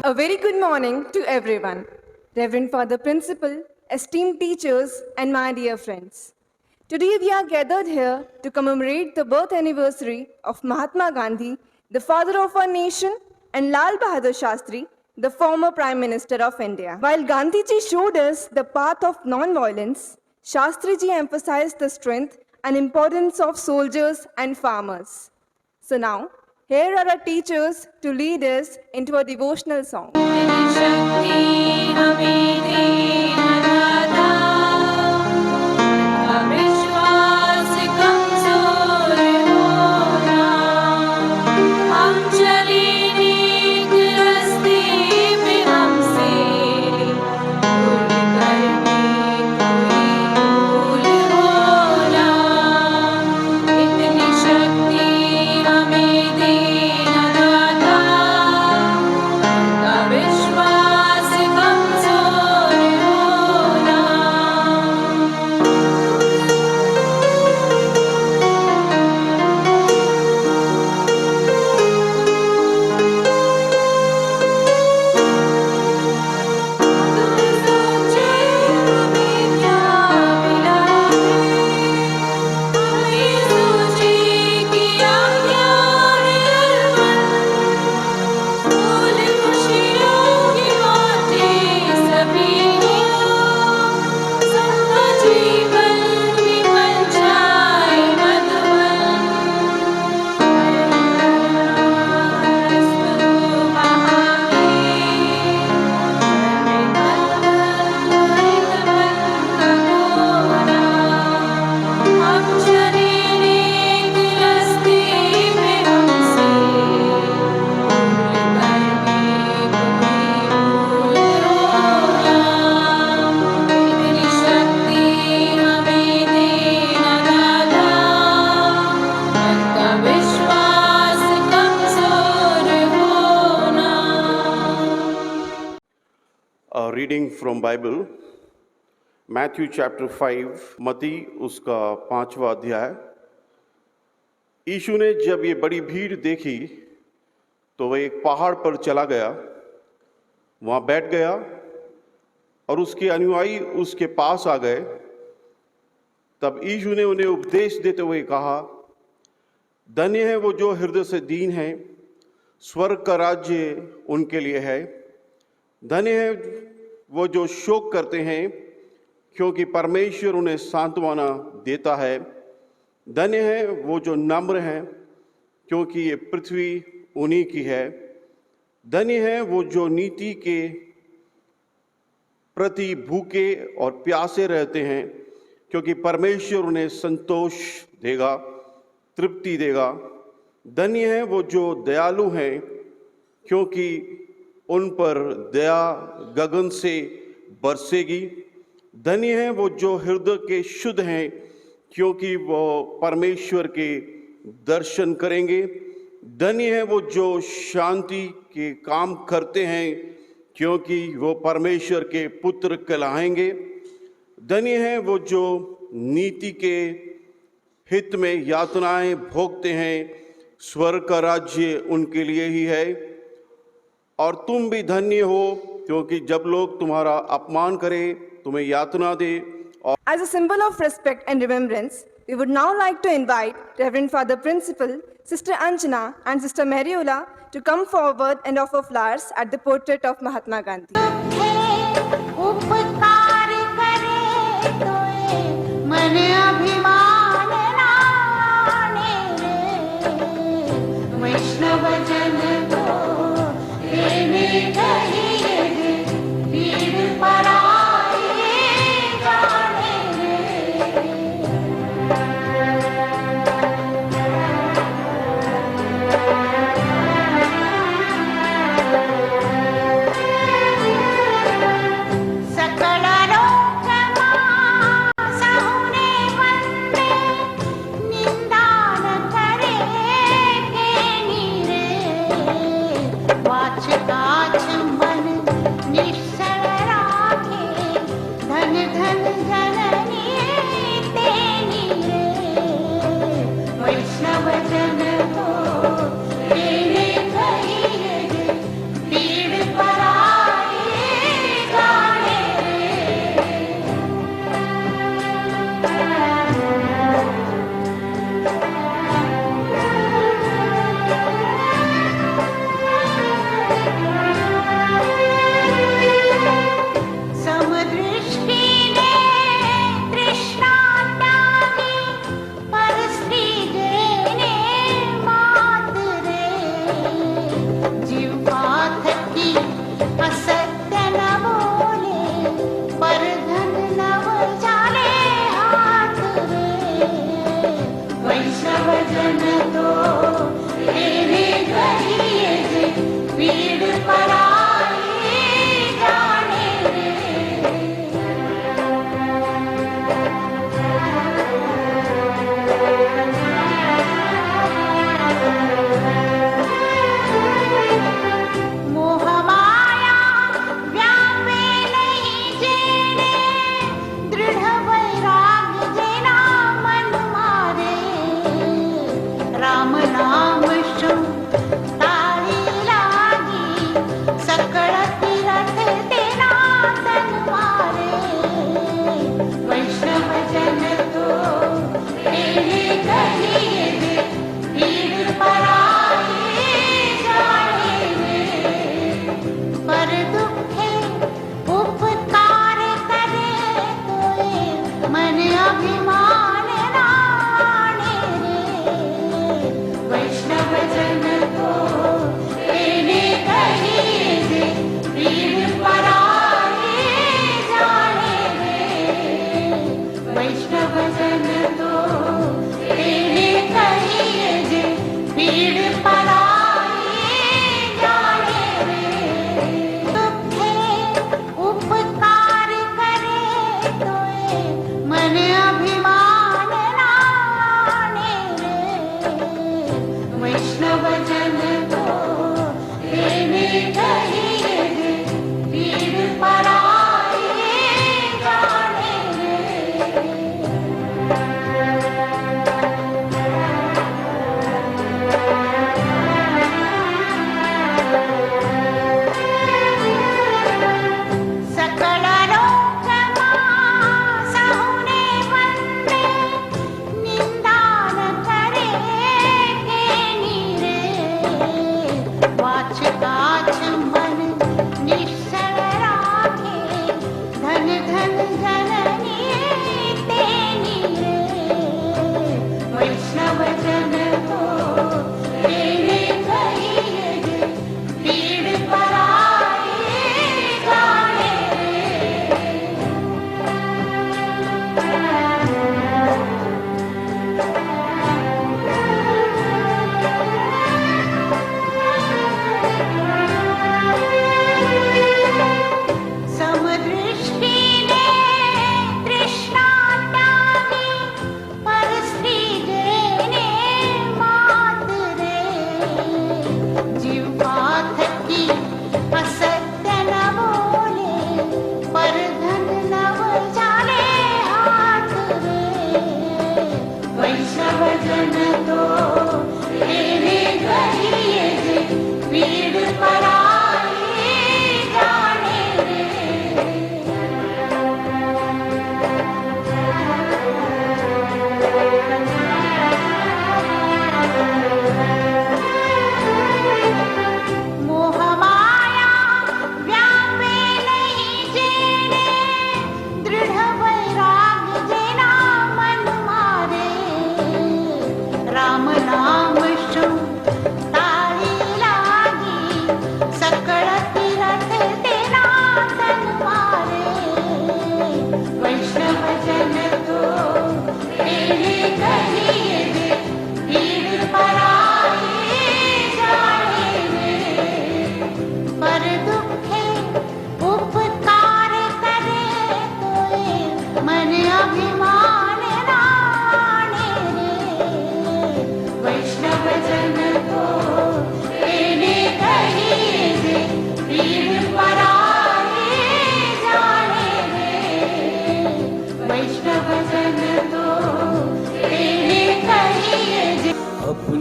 A very good morning to everyone. Reverend Father Principal, esteemed teachers, and my dear friends. Today we are gathered here to commemorate the birth anniversary of Mahatma Gandhi, the father of our nation, and Lal Bahadur Shastri, the former Prime Minister of India. While Gandhiji showed us the path of non-violence, Shastriji emphasized the strength and importance of soldiers and farmers. So now, here are our teachers to lead us into a devotional song. A reading from Bible, Matthew chapter 5, मती उसका 5वां अध्याय। यीशु ने जब ये बड़ी भीड़ देखी तो वह एक पहाड़ पर चला गया, वहाँ बैठ गया और उसके अनुयायी उसके पास आ गए। तब यीशु ने उन्हें उपदेश देते हुए कहा, धन्य है वो जो हृदय से दीन हैं, स्वर्ग का राज्य उनके लिए है। धन्य है वो जो शोक करते हैं, क्योंकि परमेश्वर उन्हें सांत्वना देता है। धन्य है वो जो नम्र हैं, क्योंकि ये पृथ्वी उन्हीं की है। धन्य है वो जो नीति के प्रति भूखे और प्यासे रहते हैं, क्योंकि परमेश्वर उन्हें संतोष देगा, तृप्ति देगा। धन्य है वो जो दयालु हैं, क्योंकि उन पर दया गगन से बरसेगी। धन्य है वो जो हृदय के शुद्ध हैं, क्योंकि वो परमेश्वर के दर्शन करेंगे। धन्य है वो जो शांति के काम करते हैं, क्योंकि वो परमेश्वर के पुत्र कहलाएंगे। धन्य है वो जो नीति के हित में यातनाएं भोगते हैं, स्वर्ग का राज्य उनके लिए ही है। और तुम भी धन्य हो, क्योंकि जब लोग तुम्हारा अपमान करें, तुम्हें यातना दे। As a symbol of respect and remembrance, we would now like to invite Reverend Father Principal, Sister Anjana and Sister Mariola to come forward and offer flowers at the portrait of Mahatma Gandhi. सकल रोग मा सहुने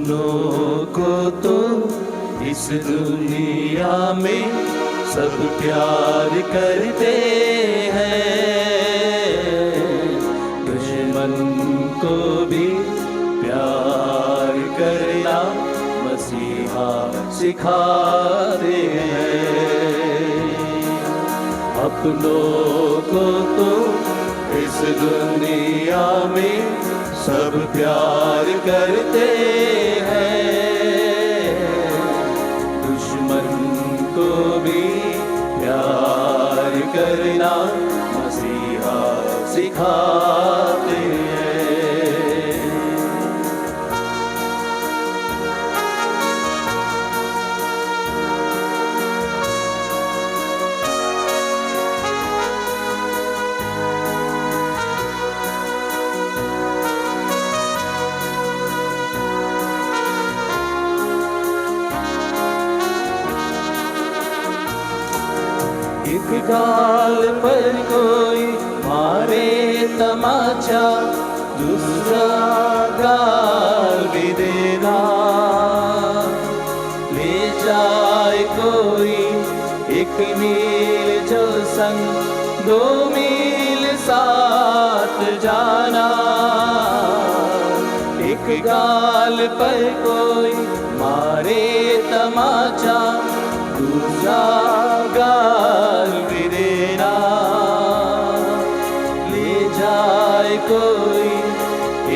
अपनों को तो इस दुनिया में सब प्यार करते हैं, दुश्मन को भी प्यार करना मसीहा सिखाते हैं। अपनों को तो इस दुनिया में सब प्यार करते हैं, दुश्मन को भी प्यार करना मसीहा सिखाते हैं। एक गाल पर कोई मारे तमाचा, दूसरा गाल भी देना। ले जाए कोई एक मील जो संग, 2 मील साथ जाना। एक गाल पर कोई मारे तमाचा, दूसरा गाल भी देना। ले जाए कोई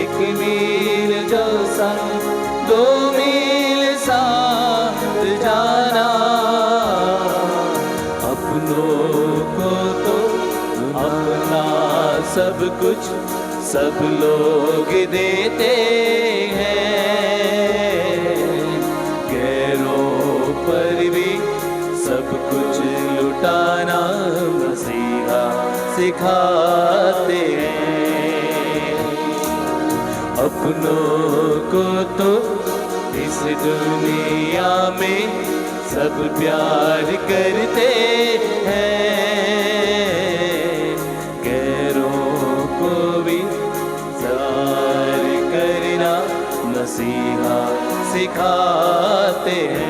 एक मील जो संग, 2 मील साथ जाना। अपनों को तो अपना सब कुछ सब लोग देते हैं, गैरों पर भी सब कुछ लुटाना मसीहा सिखाते हैं। अपनों को तो इस दुनिया में सब प्यार करते हैं, गैरों को भी प्यार करना मसीहा सिखाते हैं।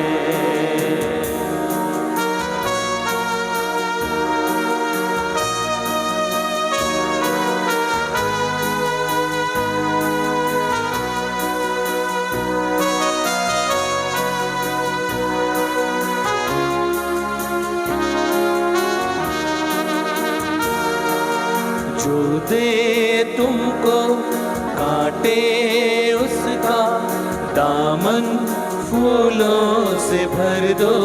जो दे तुमको काटे उसका दामन फूलों से भर दो।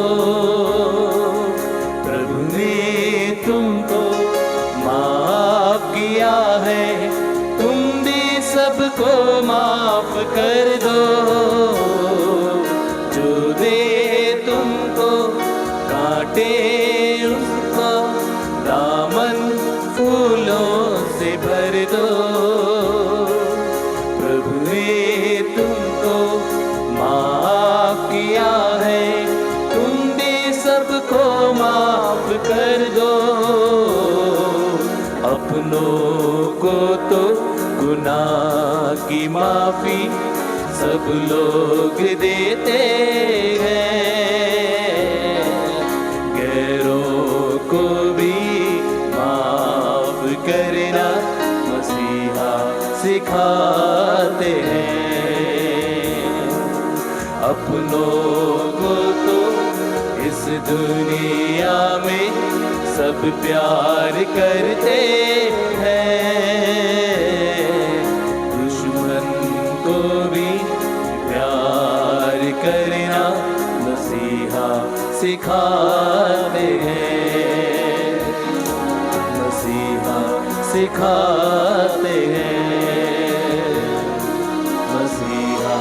प्रभु ने तुमको माफ किया है, तुम भी सबको माफ कर दो। जो दे तुमको काटे उसका दामन फूलों से भर दो। प्रभु ने तुमको माफ किया है, तुम भी सबको माफ कर दो। अपनों को तो गुनाह की माफी सब लोग देते हैं, गैरों को भी माफ करना मसीहा सिखाते हैं। अपनों को तो इस दुनिया में सब प्यार करते हैं, दुश्मन को भी प्यार करना मसीहा सिखाते हैं, मसीहा सिखाते हैं, मसीहा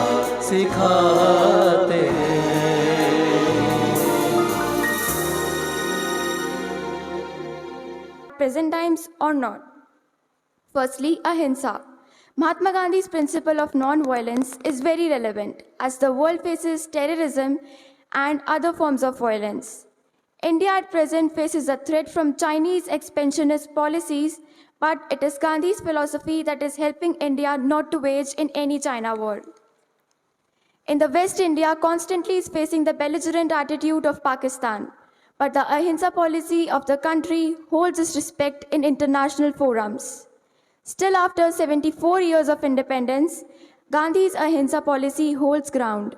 सिखाते हैं। Present times or not. Firstly, ahimsa. Mahatma Gandhi's principle of non-violence is very relevant as the world faces terrorism and other forms of violence. India at present faces a threat from Chinese expansionist policies, but it is Gandhi's philosophy that is helping India not to wage in any China war. In the West, India constantly is facing the belligerent attitude of Pakistan, but the ahimsa policy of the country holds its respect in international forums. Still, after 74 years of independence, Gandhi's ahimsa policy holds ground.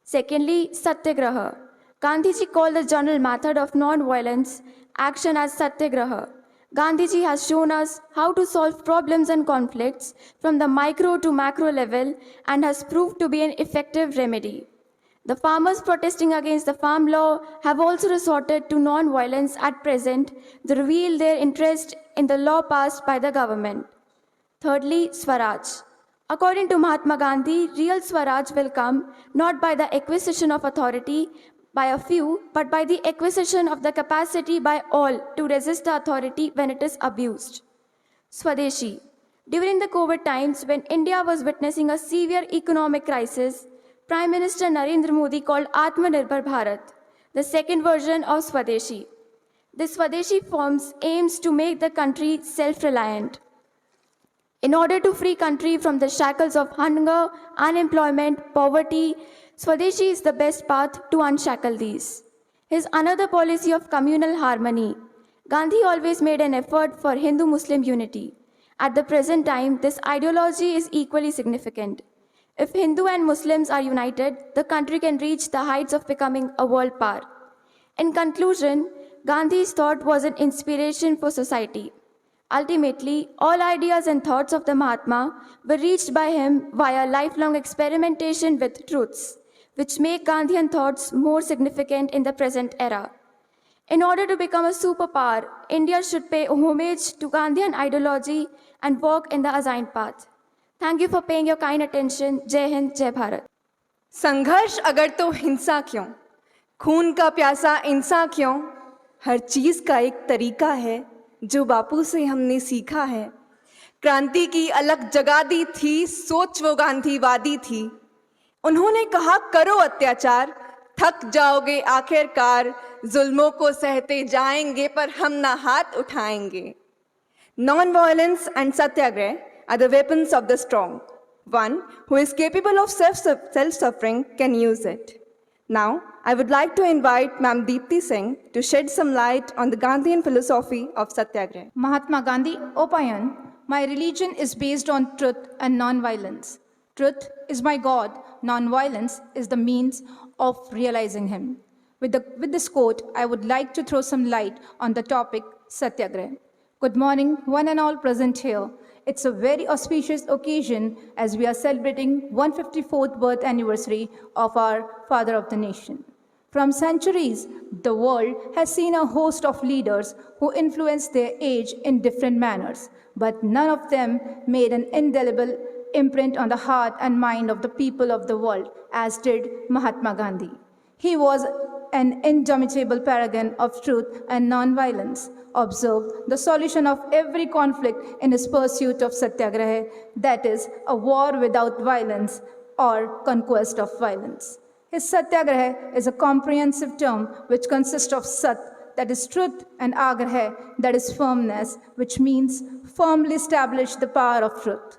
Secondly, Satyagraha. Gandhiji called the general method of non-violence action as Satyagraha. Gandhiji has shown us how to solve problems and conflicts from the micro to macro level and has proved to be an effective remedy. The farmers protesting against the farm law have also resorted to non-violence at present to reveal their interest in the law passed by the government. Thirdly, Swaraj. According to Mahatma Gandhi, real Swaraj will come not by the acquisition of authority by a few, but by the acquisition of the capacity by all to resist the authority when it is abused. Swadeshi. During the COVID times, when India was witnessing a severe economic crisis, Prime Minister Narendra Modi called Atmanirbhar Bharat, the second version of Swadeshi. This Swadeshi forms aims to make the country self-reliant. In order to free country from the shackles of hunger, unemployment, poverty, Swadeshi is the best path to unshackle these. His another policy of communal harmony. Gandhi always made an effort for Hindu-Muslim unity. At the present time, this ideology is equally significant. If Hindu and Muslims are united, the country can reach the heights of becoming a world power. In conclusion, Gandhi's thought was an inspiration for society. Ultimately, all ideas and thoughts of the Mahatma were reached by him via lifelong experimentation with truths, which make Gandhian thoughts more significant in the present era. In order to become a superpower, India should pay homage to Gandhian ideology and walk in the assigned path. Thank you for paying your kind attention. Jai Hind, Jai Bharat. संघर्ष अगर तो हिंसा क्यों, खून का प्यासा इंसान क्यों, हर चीज का एक तरीका है जो बापू से हमने सीखा है। क्रांति की अलग जगा दी थी, सोच वो गांधीवादी थी। उन्होंने कहा करो अत्याचार, थक जाओगे आखिरकार, जुल्मों को सहते जाएंगे पर हम ना हाथ उठाएंगे। Non-violence and satyagrah are the weapons of the strong. One who is capable of self-suffering can use it. Now, I would like to invite Ma'am Deepti Singh to shed some light on the Gandhian philosophy of Satyagraha. Mahatma Gandhi opined, my religion is based on truth and non-violence. Truth is my God, non-violence is the means of realizing him. With this quote, I would like to throw some light on the topic Satyagraha. Good morning, one and all present here. It's a very auspicious occasion as we are celebrating 154th birth anniversary of our father of the nation. From centuries, the world has seen a host of leaders who influenced their age in different manners, but none of them made an indelible imprint on the heart and mind of the people of the world, as did Mahatma Gandhi. He was an indomitable paragon of truth and non-violence, observed the solution of every conflict in his pursuit of Satyagraha, that is, a war without violence or conquest of violence. His Satyagraha is a comprehensive term which consists of Sat, that is truth, and Agraha, that is firmness, which means firmly establish the power of truth.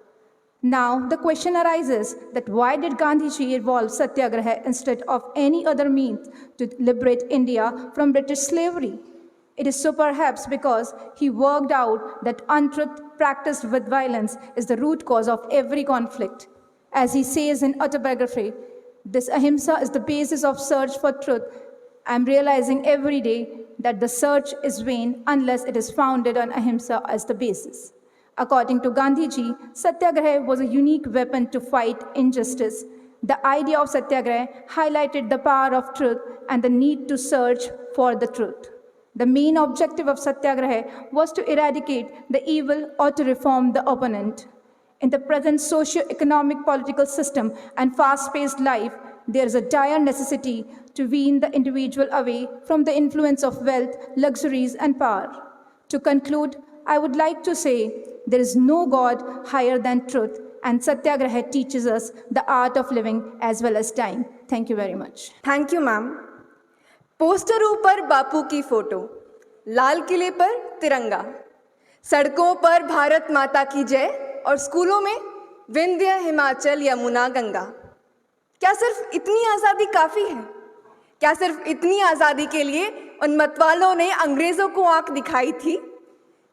Now, the question arises that why did Gandhiji evolve Satyagraha instead of any other means to liberate India from British slavery? It is so perhaps because he worked out that untruth practiced with violence is the root cause of every conflict. As he says in autobiography, this ahimsa is the basis of search for truth. I am realizing every day that the search is vain unless it is founded on ahimsa as the basis. According to Gandhiji, Satyagraha was a unique weapon to fight injustice. The idea of Satyagraha highlighted the power of truth and the need to search for the truth. The main objective of Satyagraha was to eradicate the evil or to reform the opponent. In the present socio-economic political system and fast-paced life, there is a dire necessity to wean the individual away from the influence of wealth, luxuries, and power. To conclude, I would like to say there is no God higher than truth, and Satyagraha teaches us the art of living as well as dying. Thank you very much. Thank you, ma'am. पोस्टरों पर बापू की photo, लाल किले पर तिरंगा, सड़कों पर भारत माता की जय और स्कूलों में विंध्य हिमाचल यमुना गंगा। क्या सिर्फ इतनी आज़ादी काफ़ी है? क्या सिर्फ इतनी आज़ादी के लिए उन मतवालों ने अंग्रेज़ों को आंख दिखाई थी?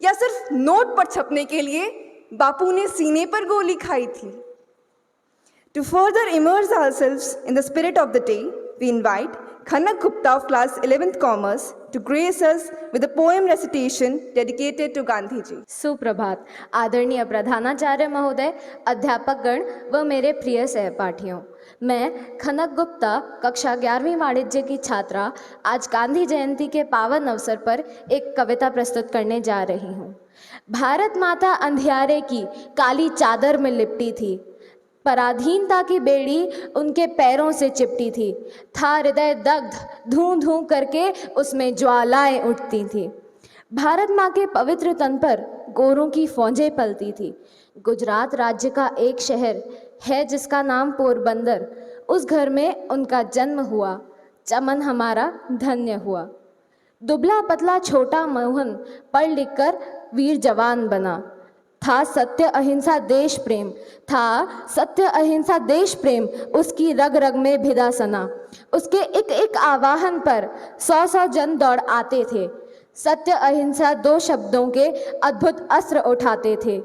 या सिर्फ नोट पर छपने के लिए बापू ने सीने पर गोली खाई थी? To further immerse ourselves in the spirit of the day, we invite Khanak Gupta of class 11th Commerce to grace us with a poem recitation dedicated to Gandhi ji. सुप्रभात आदरणीय प्रधानाचार्य महोदय, अध्यापकगण व मेरे प्रिय सहपाठियों। मैं खनक गुप्ता कक्षा 11वीं वाणिज्य की छात्रा आज गांधी जयंती के पावन अवसर पर एक कविता प्रस्तुत करने जा रही हूँ। भारत माता अंधियारे की काली चादर में लिपटी थी, पराधीनता की बेड़ी उनके पैरों से चिपटी थी, था हृदय दग्ध धूं धूं करके उसमें ज्वालाएं उठती थी। भारत माँ के पवित्र तन पर गोरों की फौजें पलती थी। गुजरात राज्य का एक शहर है जिसका नाम पोरबंदर, उस घर में उनका जन्म हुआ, चमन हमारा धन्य हुआ। दुबला पतला छोटा मोहन पढ़ लिख कर वीर जवान बना, था सत्य अहिंसा देश प्रेम, था सत्य अहिंसा देश प्रेम उसकी रग रग में भिदा सना। उसके एक एक आवाहन पर 100-100 जन दौड़ आते थे, सत्य अहिंसा 2 शब्दों के अद्भुत अस्त्र उठाते थे।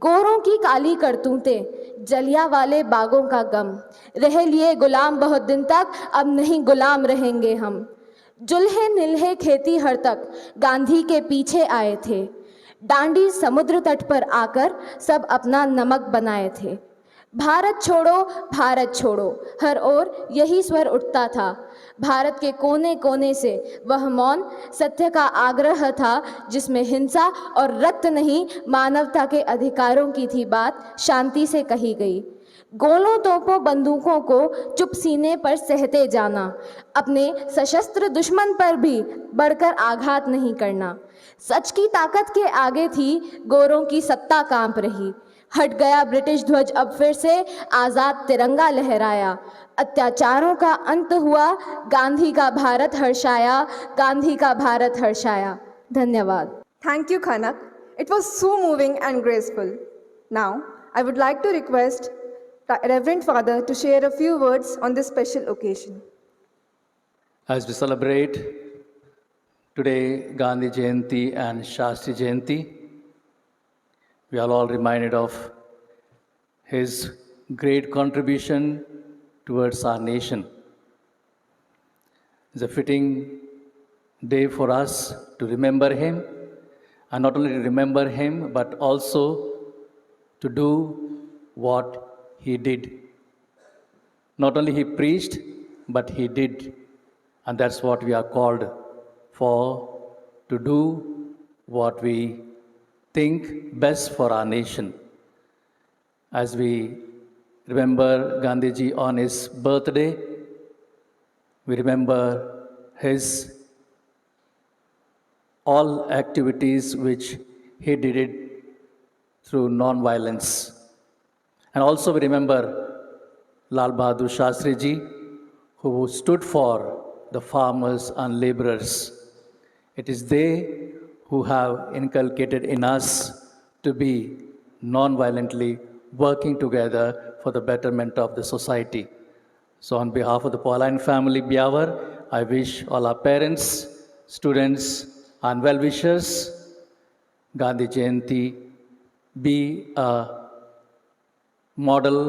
गोरों की काली करतूतें, जलिया वाले बागों का गम, रह लिए गुलाम बहुत दिन तक, अब नहीं गुलाम रहेंगे हम। जुल्हे निल्हे खेती हर तक गांधी के पीछे आए थे, डांडी समुद्र तट पर आकर सब अपना नमक बनाए थे। भारत छोड़ो हर ओर यही स्वर उठता था। भारत के कोने कोने से वह मौन सत्य का आग्रह था, जिसमें हिंसा और रक्त नहीं मानवता के अधिकारों की थी बात शांति से कही गई। गोलों तोपों बंदूकों को चुप सीने पर सहते जाना, अपने सशस्त्र दुश्मन पर भी बढ़कर आघात नहीं करना। सच की ताकत के आगे थी गोरों की सत्ता कांप रही। हट गया ब्रिटिश ध्वज, अब फिर से आज़ाद तिरंगा लहराया। अत्याचारों का अंत हुआ, गांधी का भारत हर्षाया, गांधी का भारत हर्षाया। धन्यवाद। Thank you, Khanak. It was so moving and graceful. Now, I would like to request the Reverend Father to share a few words on this special occasion. As we celebrate today Gandhi Jayanti and Shastri Jayanti, we are all reminded of his great contribution towards our nation. It's a fitting day for us to remember him, and not only to remember him, but also to do what he did. Not only he preached, but he did. And that's what we are called for, to do what we think best for our nation. As we remember Gandhiji on his birthday, we remember his all activities which he did it through non-violence. And also we remember Lal Bahadur Shastri Ji, who stood for the farmers and laborers. It is they who have inculcated in us to be non-violently working together for the betterment of the society. So on behalf of the Pauline family Biawar, I wish all our parents, students and well-wishers, Gandhi Jayanti be a model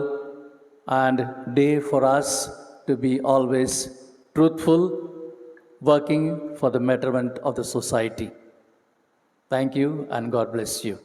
and day for us to be always truthful, working for the betterment of the society. Thank you and God bless you.